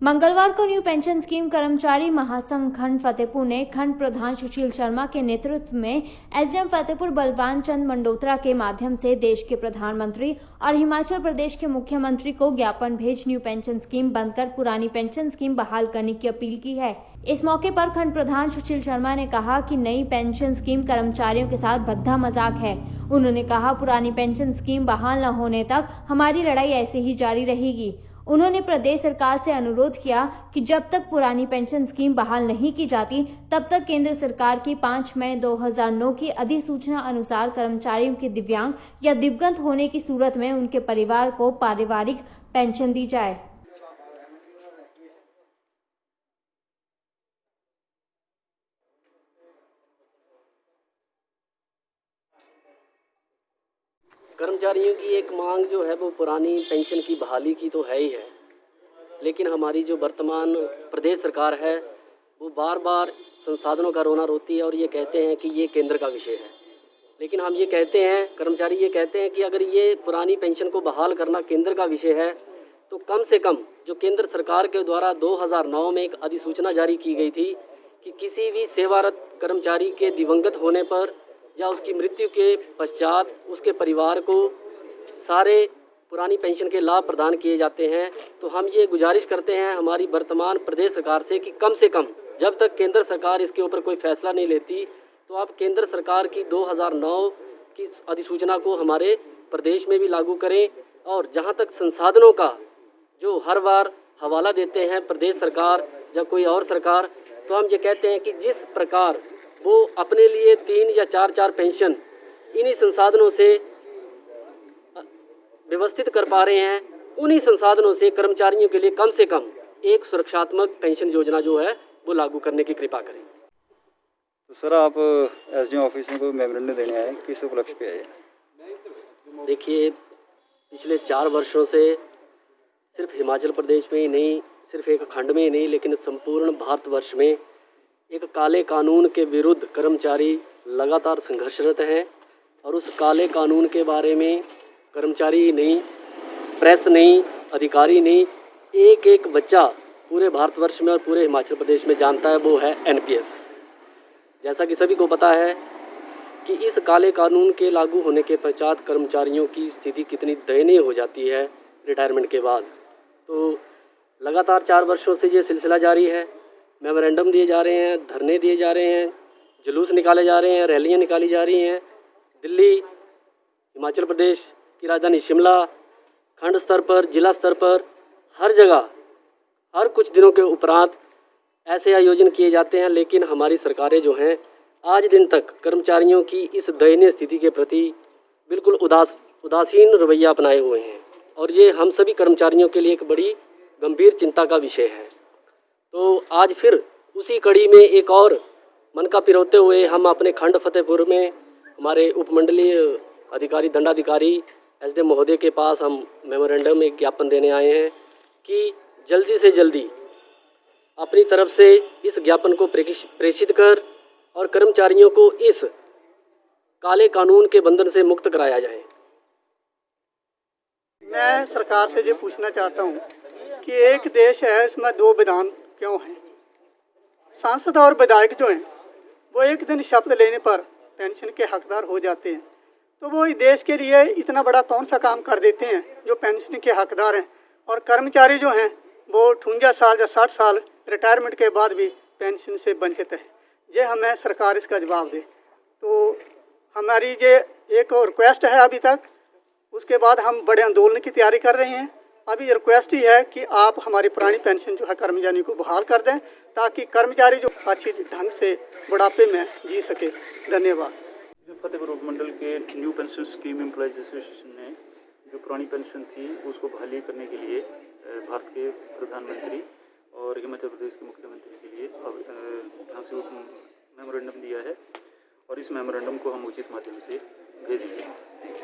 मंगलवार को new pension scheme कर्मचारी महासंघ खंड फतेहपुर ने खंड प्रधान सुशील शर्मा के नेतृत्व में एसडीएम फतेहपुर बलवान चंद मंडोत्रा के माध्यम से देश के प्रधानमंत्री और हिमाचल प्रदेश के मुख्यमंत्री को ज्ञापन भेज न्यू पेंशन स्कीम बंद कर पुरानी पेंशन स्कीम बहाल करने की अपील की है। इस मौके पर खंड प्रधान सुशील शर्मा ने कहा कि नई पेंशन स्कीम कर्मचारियों के साथ भद्दा मजाक है। उन्होंने कहा पुरानी पेंशन स्कीम बहाल न होने तक हमारी लड़ाई ऐसे ही जारी रहेगी। उन्होंने प्रदेश सरकार से अनुरोध किया कि जब तक पुरानी पेंशन स्कीम बहाल नहीं की जाती तब तक केंद्र सरकार की 5 मई 2009 की अधिसूचना अनुसार कर्मचारियों के दिव्यांग या दिवंगत होने की सूरत में उनके परिवार को पारिवारिक पेंशन दी जाए। कर्मचारियों की एक मांग जो है वो पुरानी पेंशन की बहाली की तो है ही है, लेकिन हमारी जो वर्तमान प्रदेश सरकार है वो बार बार संसाधनों का रोना रोती है और ये कहते हैं कि ये केंद्र का विषय है। लेकिन हम ये कहते हैं, कर्मचारी ये कहते हैं कि अगर ये पुरानी पेंशन को बहाल करना केंद्र का विषय है तो कम से कम जो केंद्र सरकार के द्वारा 2009 में एक अधिसूचना जारी की गई थी कि किसी भी सेवारत कर्मचारी के दिवंगत होने पर या उसकी मृत्यु के पश्चात उसके परिवार को सारे पुरानी पेंशन के लाभ प्रदान किए जाते हैं। तो हम ये गुजारिश करते हैं हमारी वर्तमान प्रदेश सरकार से कम जब तक केंद्र सरकार इसके ऊपर कोई फैसला नहीं लेती तो आप केंद्र सरकार की 2009 की अधिसूचना को हमारे प्रदेश में भी लागू करें। और जहाँ तक संसाधनों का जो हर बार हवाला देते हैं प्रदेश सरकार या कोई और सरकार, तो हम ये कहते हैं कि जिस प्रकार वो अपने लिए 3 या 4 पेंशन इन्हीं संसाधनों से व्यवस्थित कर पा रहे हैं, उन्हीं संसाधनों से कर्मचारियों के लिए कम से कम एक सुरक्षात्मक पेंशन योजना जो है वो लागू करने की कृपा करें। तो सर, आप एसडीएम ऑफिस में कोई मेमोरेंडम देने आए, किस उपलक्ष्य पे आए? देखिए, पिछले 4 वर्षों से सिर्फ हिमाचल प्रदेश में ही नहीं, सिर्फ एक खंड में ही नहीं, लेकिन संपूर्ण भारतवर्ष में एक काले कानून के विरुद्ध कर्मचारी लगातार संघर्षरत हैं। और उस काले कानून के बारे में कर्मचारी ही नहीं, प्रेस नहीं, अधिकारी नहीं, एक बच्चा पूरे भारतवर्ष में और पूरे हिमाचल प्रदेश में जानता है, वो है एनपीएस। जैसा कि सभी को पता है कि इस काले कानून के लागू होने के पश्चात कर्मचारियों की स्थिति कितनी दयनीय हो जाती है रिटायरमेंट के बाद। तो लगातार 4 वर्षों से ये सिलसिला जारी है। मेमोरेंडम दिए जा रहे हैं, धरने दिए जा रहे हैं, जुलूस निकाले जा रहे हैं, रैलियां निकाली जा रही हैं। दिल्ली, हिमाचल प्रदेश की राजधानी शिमला, खंड स्तर पर, जिला स्तर पर, हर जगह हर कुछ दिनों के उपरांत ऐसे आयोजन किए जाते हैं। लेकिन हमारी सरकारें जो हैं आज दिन तक कर्मचारियों की इस दयनीय स्थिति के प्रति बिल्कुल उदासीन रवैया अपनाए हुए हैं और ये हम सभी कर्मचारियों के लिए एक बड़ी गंभीर चिंता का विषय है। तो आज फिर उसी कड़ी में एक और मन का पिरोते हुए हम अपने खंड फतेहपुर में हमारे उपमंडलीय अधिकारी दंडाधिकारी एसडीएम महोदय के पास हम मेमोरेंडम एक ज्ञापन देने आए हैं कि जल्दी से जल्दी अपनी तरफ से इस ज्ञापन को प्रेषित कर और कर्मचारियों को इस काले कानून के बंधन से मुक्त कराया जाए। मैं सरकार से ये पूछना चाहता हूँ कि एक देश है, इसमें 2 विधान क्यों हैं? सांसद और विधायक जो हैं वो एक दिन शपथ लेने पर पेंशन के हकदार हो जाते हैं, तो वो इस देश के लिए इतना बड़ा कौन सा काम कर देते हैं जो पेंशन के हकदार हैं। और कर्मचारी जो हैं वो 58 साल या 60 साल रिटायरमेंट के बाद भी पेंशन से वंचित है। ये हमें सरकार इसका जवाब दे। तो हमारी ये एक रिक्वेस्ट है अभी तक, उसके बाद हम बड़े आंदोलन की तैयारी कर रहे हैं। अभी रिक्वेस्ट ही है कि आप हमारी पुरानी पेंशन जो है कर्मचारियों को बहाल कर दें ताकि कर्मचारी जो अच्छी ढंग से बुढ़ापे में जी सके। धन्यवाद। फतेहपुर उपमंडल के new pension scheme employees association ने जो पुरानी पेंशन थी उसको बहाली करने के लिए भारत के प्रधानमंत्री और हिमाचल प्रदेश के मुख्यमंत्री के लिए यहाँ से मेमोरेंडम दिया है और इस मेमोरेंडम को हम उचित माध्यम से भेजेंगे।